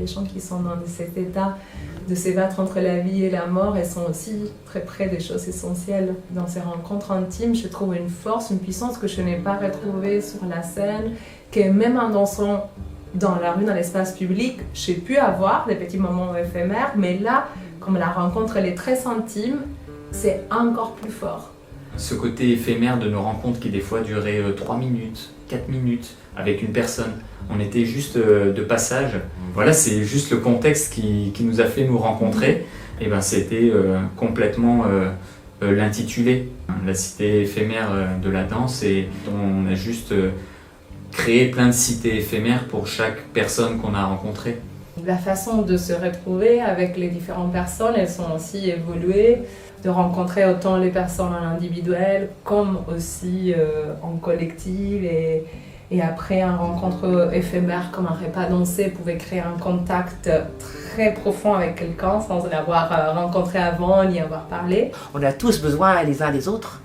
les gens qui sont dans cet état de se battre entre la vie et la mort, elles sont aussi très près des choses essentielles. Dans ces rencontres intimes, je trouve une force, une puissance que je n'ai pas retrouvée sur la scène, que même en dansant dans la rue, dans l'espace public, j'ai pu avoir des petits moments éphémères, mais là, comme la rencontre elle est très intime, c'est encore plus fort. Ce côté éphémère de nos rencontres qui des fois duraient 3 minutes, 4 minutes avec une personne. On était juste de passage. Voilà, c'est juste le contexte qui nous a fait nous rencontrer. Et ben, c'était complètement l'intitulé, la cité éphémère de la danse. Et on a juste créé plein de cités éphémères pour chaque personne qu'on a rencontrée. La façon de se retrouver avec les différentes personnes, elles sont aussi évoluées, de rencontrer autant les personnes en individuel comme aussi en collectif et après une rencontre éphémère comme un repas dansé pouvait créer un contact très profond avec quelqu'un sans l'avoir rencontré avant ni avoir parlé. On a tous besoin les uns des autres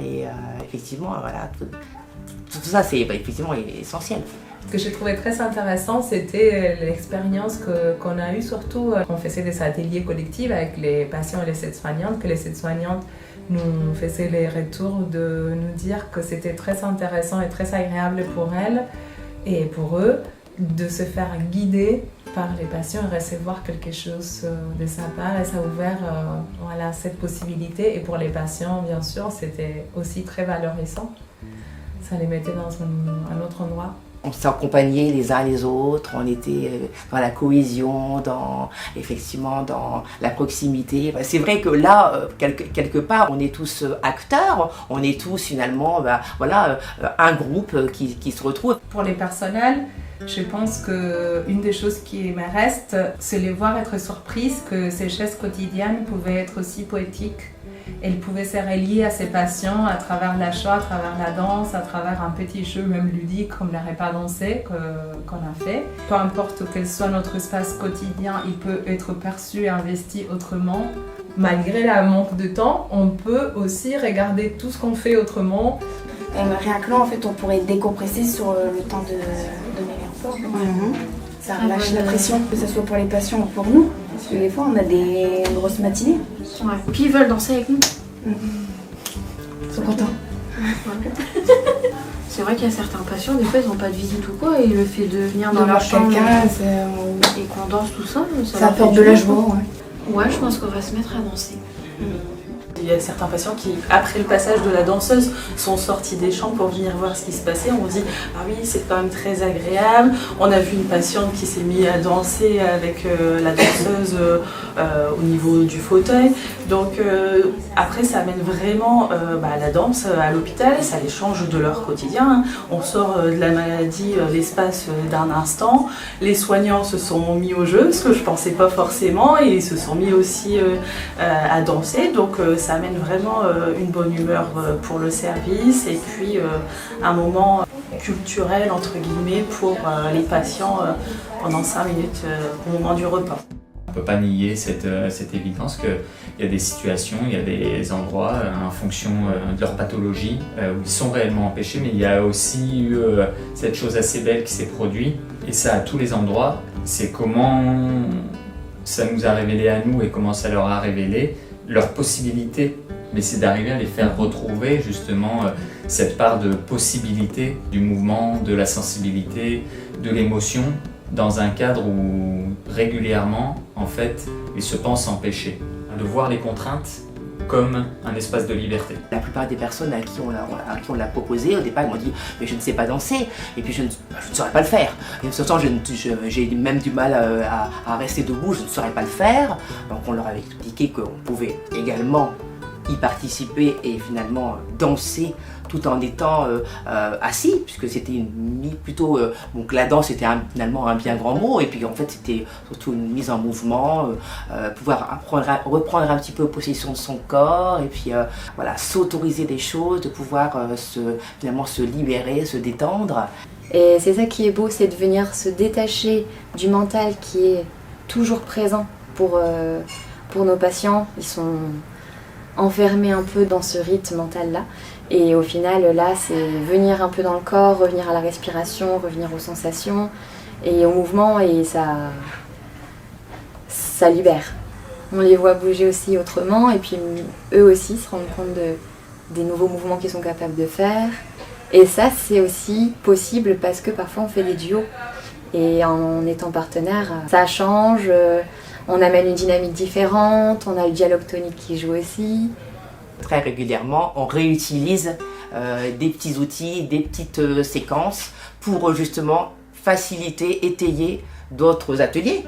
et effectivement voilà, tout ça c'est effectivement essentiel. Ce que j'ai trouvé très intéressant, c'était l'expérience qu'on a eue, surtout on faisait des ateliers collectifs avec les patients et les aides-soignantes, que les aides-soignantes nous faisaient les retours de nous dire que c'était très intéressant et très agréable pour elles et pour eux de se faire guider par les patients et recevoir quelque chose de sa part, et ça a ouvert voilà, cette possibilité. Et pour les patients, bien sûr, c'était aussi très valorisant. Ça les mettait dans un autre endroit. On s'est accompagnés les uns les autres, on était dans la cohésion, effectivement dans la proximité. C'est vrai que là, quelque part, on est tous acteurs, on est tous finalement voilà, un groupe qui se retrouve. Pour les personnels, je pense qu'une des choses qui me reste, c'est les voir être surprises que ces gestes quotidiennes pouvaient être aussi poétiques. Elle pouvait se relier à ses patients à travers l'achat, à travers la danse, à travers un petit jeu même ludique comme le repas dansé qu'on a fait. Peu importe quel soit notre espace quotidien, il peut être perçu et investi autrement. Malgré le manque de temps, on peut aussi regarder tout ce qu'on fait autrement. Rien que là, en fait, on pourrait décompresser sur le temps de donner l'air. Ça relâche la pression, que ce soit pour les patients ou pour nous. Parce que des fois, on a des grosses matinées. Ouais. Puis ils veulent danser avec nous. Ils sont contents. C'est vrai qu'il y a certains patients, des fois ils n'ont pas de visite ou quoi, et le fait de venir dans leur chambre et qu'on danse tout ça, ça apporte de la joie. Ouais, je pense qu'on va se mettre à danser. Il y a certains patients qui, après le passage de la danseuse, sont sortis des chambres pour venir voir ce qui se passait. On se dit, ah oui, c'est quand même très agréable. On a vu une patiente qui s'est mise à danser avec la danseuse au niveau du fauteuil. Donc après, ça amène vraiment la danse à l'hôpital, ça les change de leur quotidien. On sort de la maladie l'espace d'un instant. Les soignants se sont mis au jeu, ce que je ne pensais pas forcément, et ils se sont mis aussi à danser. Donc ça amène vraiment une bonne humeur pour le service et puis un moment culturel entre guillemets pour les patients pendant 5 minutes au moment du repas. On ne peut pas nier cette évidence qu'il y a des situations, il y a des endroits en fonction de leur pathologie où ils sont réellement empêchés, mais il y a aussi eu cette chose assez belle qui s'est produite, et ça à tous les endroits. C'est comment ça nous a révélé à nous et comment ça leur a révélé leurs possibilités, mais c'est d'arriver à les faire retrouver justement cette part de possibilité du mouvement, de la sensibilité, de l'émotion, dans un cadre où régulièrement, en fait, ils se pensent empêchés. De voir les contraintes comme un espace de liberté. La plupart des personnes à qui on l'a proposé, au départ, ils m'ont dit « mais je ne sais pas danser, et puis je ne saurais pas le faire. » Et pourtant, j'ai même du mal à rester debout, je ne saurais pas le faire. Donc on leur avait expliqué qu'on pouvait également y participer et finalement danser tout en étant assis, puisque c'était plutôt donc la danse était finalement un bien grand mot, et puis en fait c'était surtout une mise en mouvement, pouvoir reprendre un petit peu possession de son corps, et puis voilà, s'autoriser des choses, de pouvoir finalement se libérer, se détendre. Et c'est ça qui est beau, c'est de venir se détacher du mental qui est toujours présent pour nos patients. Ils sont enfermés un peu dans ce rythme mental-là. Et au final, là, c'est venir un peu dans le corps, revenir à la respiration, revenir aux sensations, et en mouvement et ça libère. On les voit bouger aussi autrement et puis eux aussi se rendent compte des nouveaux mouvements qu'ils sont capables de faire. Et ça, c'est aussi possible parce que parfois on fait des duos. Et en étant partenaire, ça change, on amène une dynamique différente, on a le dialogue tonique qui joue aussi. Très régulièrement, on réutilise des petits outils, des petites séquences pour justement faciliter, étayer d'autres ateliers.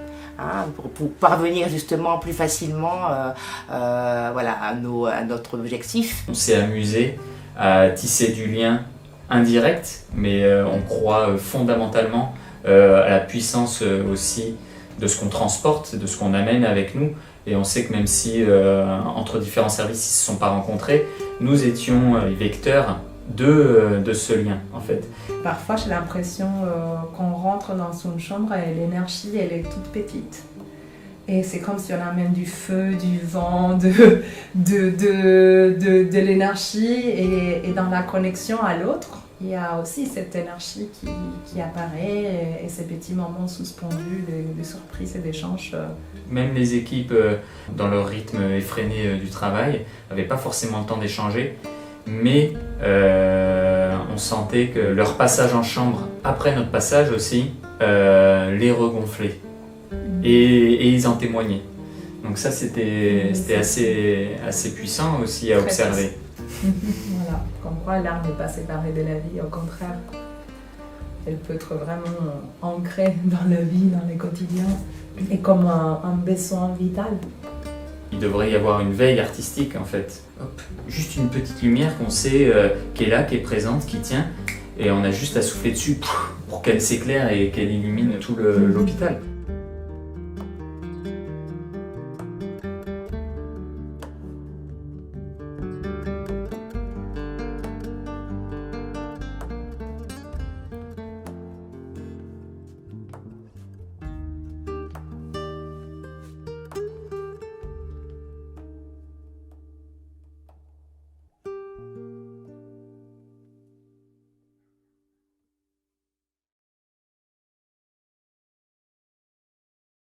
Pour parvenir justement plus facilement à notre objectif. On s'est amusé à tisser du lien indirect, mais on croit fondamentalement à la puissance aussi de ce qu'on transporte, de ce qu'on amène avec nous. Et on sait que même si entre différents services ils ne se sont pas rencontrés, nous étions les vecteurs de ce lien en fait. Parfois j'ai l'impression qu'on rentre dans une chambre et l'énergie elle est toute petite. Et c'est comme si on amène du feu, du vent, de l'énergie et dans la connexion à l'autre, il y a aussi cette énergie qui apparaît et ces petits moments suspendus, des surprises et d'échanges. Même les équipes, dans leur rythme effréné du travail, n'avaient pas forcément le temps d'échanger, mais on sentait que leur passage en chambre, après notre passage aussi, les regonflait. Et ils en témoignaient. Donc ça, c'était assez puissant aussi à observer. Voilà, comme quoi l'art n'est pas séparé de la vie, au contraire. Elle peut être vraiment ancrée dans la vie, dans le quotidien, et comme un besoin vital. Il devrait y avoir une veille artistique en fait. Hop, juste une petite lumière qu'on sait qui est là, qui est présente, qui tient, et on a juste à souffler dessus pour qu'elle s'éclaire et qu'elle illumine tout l'hôpital.